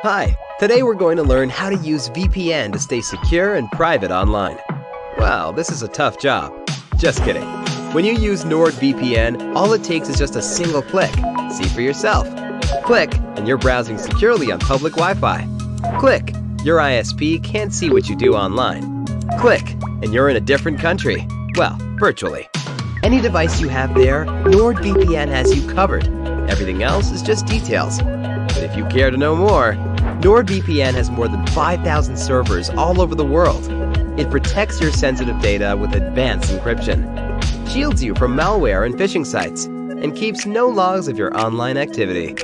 Hi, today we're going to learn how to use VPN to stay secure and private online. Well, this is a tough job. Just kidding. When you use NordVPN, all it takes is just a single click. See for yourself. Click, and you're browsing securely on public Wi-Fi. Click, your ISP can't see what you do online. Click, and you're in a different country. Well, virtually. Any device you have there, NordVPN has you covered. Everything else is just details. But if you care to know more, NordVPN has more than 5,000 servers all over the world. It protects your sensitive data with advanced encryption, shields you from malware and phishing sites, and keeps no logs of your online activity.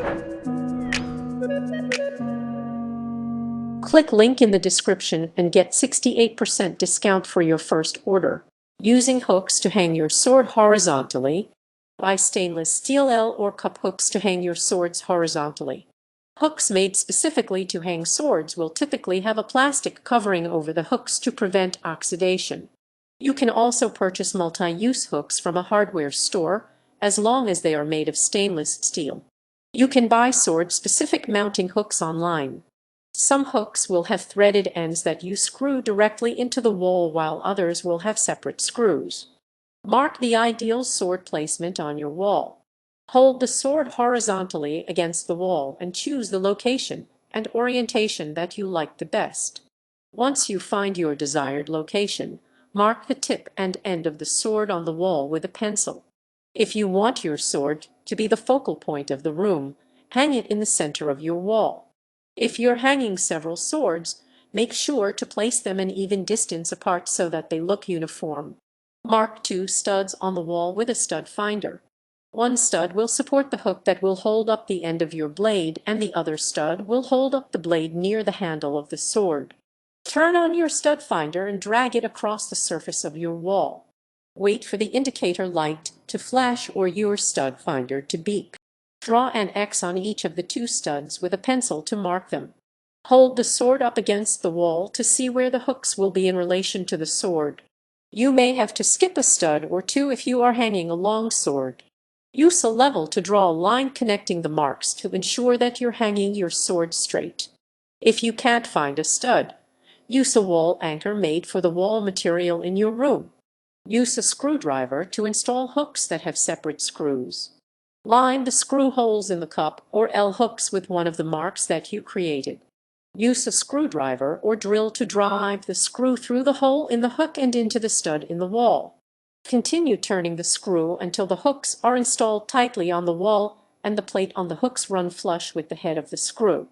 Click link in the description and get 68% discount for your first order. Using hooks to hang your sword horizontally. Buy stainless steel L or cup hooks to hang your swords horizontally. Hooks made specifically to hang swords will typically have a plastic covering over the hooks to prevent oxidation. You can also purchase multi-use hooks from a hardware store, as long as they are made of stainless steel. You can buy sword-specific mounting hooks online. Some hooks will have threaded ends that you screw directly into the wall, while others will have separate screws. Mark the ideal sword placement on your wall. Hold the sword horizontally against the wall and choose the location and orientation that you like the best. Once you find your desired location, mark the tip and end of the sword on the wall with a pencil. If you want your sword to be the focal point of the room, hang it in the center of your wall. If you're hanging several swords, make sure to place them an even distance apart so that they look uniform. Mark 2 studs on the wall with a stud finder. One stud will support the hook that will hold up the end of your blade, and the other stud will hold up the blade near the handle of the sword. Turn on your stud finder and drag it across the surface of your wall. Wait for the indicator light to flash or your stud finder to beep. Draw an X on each of the two studs with a pencil to mark them. Hold the sword up against the wall to see where the hooks will be in relation to the sword. You may have to skip a stud or two if you are hanging a long sword. Use a level to draw a line connecting the marks to ensure that you're hanging your sword straight. If you can't find a stud, use a wall anchor made for the wall material in your room. Use a screwdriver to install hooks that have separate screws. Line the screw holes in the cup or L hooks with one of the marks that you created. Use a screwdriver or drill to drive the screw through the hole in the hook and into the stud in the wall. Continue turning the screw until the hooks are installed tightly on the wall and the plate on the hooks run flush with the head of the screw.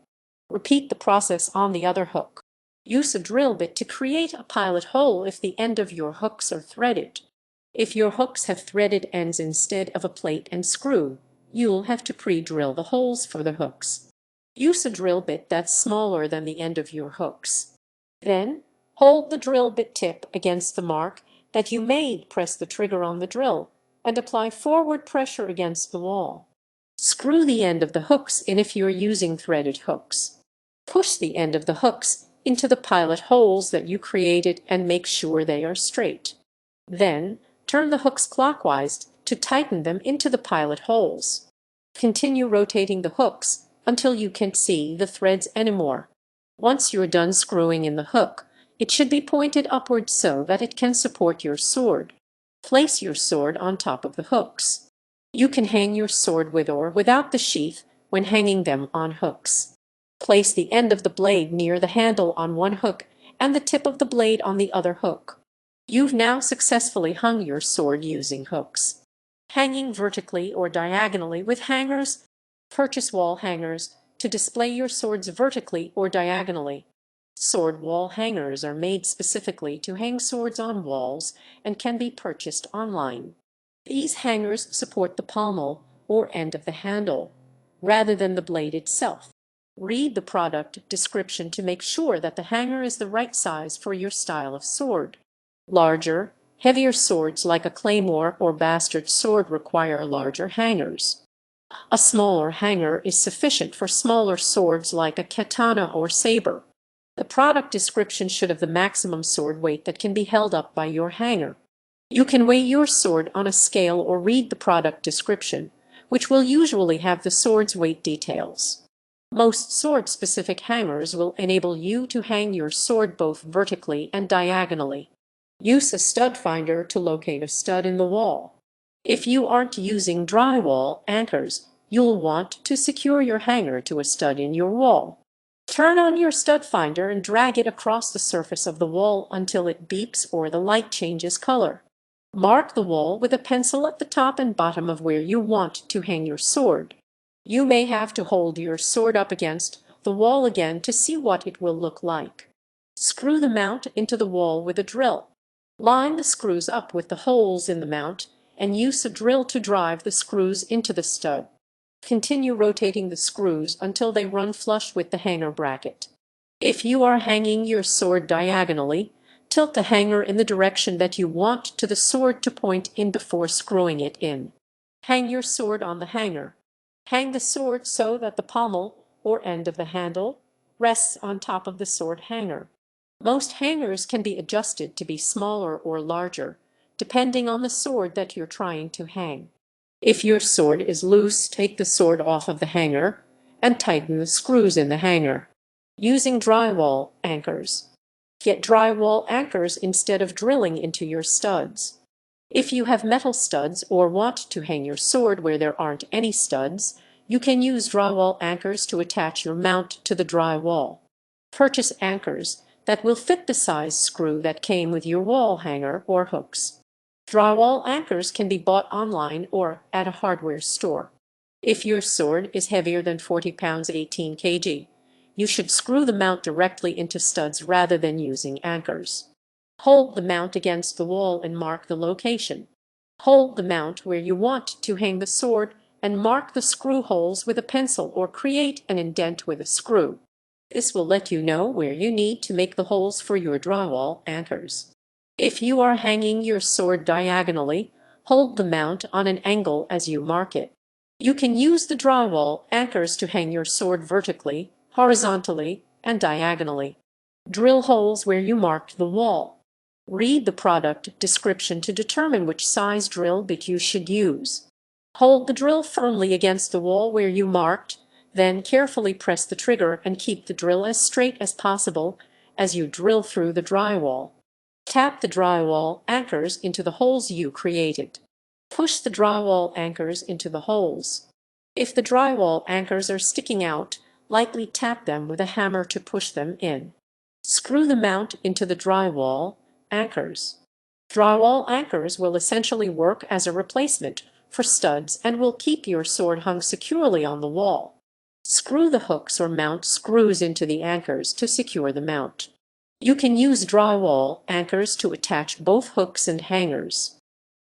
Repeat the process on the other hook. Use a drill bit to create a pilot hole if the end of your hooks are threaded. If your hooks have threaded ends instead of a plate and screw, you'll have to pre-drill the holes for the hooks. Use a drill bit that's smaller than the end of your hooks. Then, hold the drill bit tip against the mark that you made, press the trigger on the drill, and apply forward pressure against the wall. Screw the end of the hooks in if you're using threaded hooks. Push the end of the hooks into the pilot holes that you created and make sure they are straight. Then, turn the hooks clockwise to tighten them into the pilot holes. Continue rotating the hooks until you can't see the threads anymore. Once you're done screwing in the hook, it should be pointed upward so that it can support your sword. Place your sword on top of the hooks. You can hang your sword with or without the sheath when hanging them on hooks. Place the end of the blade near the handle on one hook and the tip of the blade on the other hook. You've now successfully hung your sword using hooks. Hanging vertically or diagonally with hangers. Purchase wall hangers to display your swords vertically or diagonally. Sword wall hangers are made specifically to hang swords on walls and can be purchased online. These hangers support the pommel or end of the handle, rather than the blade itself. Read the product description to make sure that the hanger is the right size for your style of sword. Larger, heavier swords like a claymore or bastard sword require larger hangers. A smaller hanger is sufficient for smaller swords like a katana or saber. The product description should have the maximum sword weight that can be held up by your hanger. You can weigh your sword on a scale or read the product description, which will usually have the sword's weight details. Most sword-specific hangers will enable you to hang your sword both vertically and diagonally. Use a stud finder to locate a stud in the wall. If you aren't using drywall anchors, you'll want to secure your hanger to a stud in your wall. Turn on your stud finder and drag it across the surface of the wall until it beeps or the light changes color. Mark the wall with a pencil at the top and bottom of where you want to hang your sword. You may have to hold your sword up against the wall again to see what it will look like. Screw the mount into the wall with a drill. Line the screws up with the holes in the mount and use a drill to drive the screws into the stud. Continue rotating the screws until they run flush with the hanger bracket. If you are hanging your sword diagonally, tilt the hanger in the direction that you want to the sword to point in before screwing it in. Hang your sword on the hanger. Hang the sword so that the pommel, or end of the handle, rests on top of the sword hanger. Most hangers can be adjusted to be smaller or larger, depending on the sword that you're trying to hang. If your sword is loose, take the sword off of the hanger and tighten the screws in the hanger. Using drywall anchors. Get drywall anchors instead of drilling into your studs. If you have metal studs or want to hang your sword where there aren't any studs, you can use drywall anchors to attach your mount to the drywall. Purchase anchors that will fit the size screw that came with your wall hanger or hooks. Drywall anchors can be bought online or at a hardware store. If your sword is heavier than 40 pounds 18 kg, you should screw the mount directly into studs rather than using anchors. Hold the mount against the wall and mark the location. Hold the mount where you want to hang the sword and mark the screw holes with a pencil or create an indent with a screw. This will let you know where you need to make the holes for your drywall anchors. If you are hanging your sword diagonally, hold the mount on an angle as you mark it. You can use the drywall anchors to hang your sword vertically, horizontally, and diagonally. Drill holes where you marked the wall. Read the product description to determine which size drill bit you should use. Hold the drill firmly against the wall where you marked, then carefully press the trigger and keep the drill as straight as possible as you drill through the drywall. Tap the drywall anchors into the holes you created. Push the drywall anchors into the holes. If the drywall anchors are sticking out, lightly tap them with a hammer to push them in. Screw the mount into the drywall anchors. Drywall anchors will essentially work as a replacement for studs and will keep your sword hung securely on the wall. Screw the hooks or mount screws into the anchors to secure the mount. You can use drywall anchors to attach both hooks and hangers.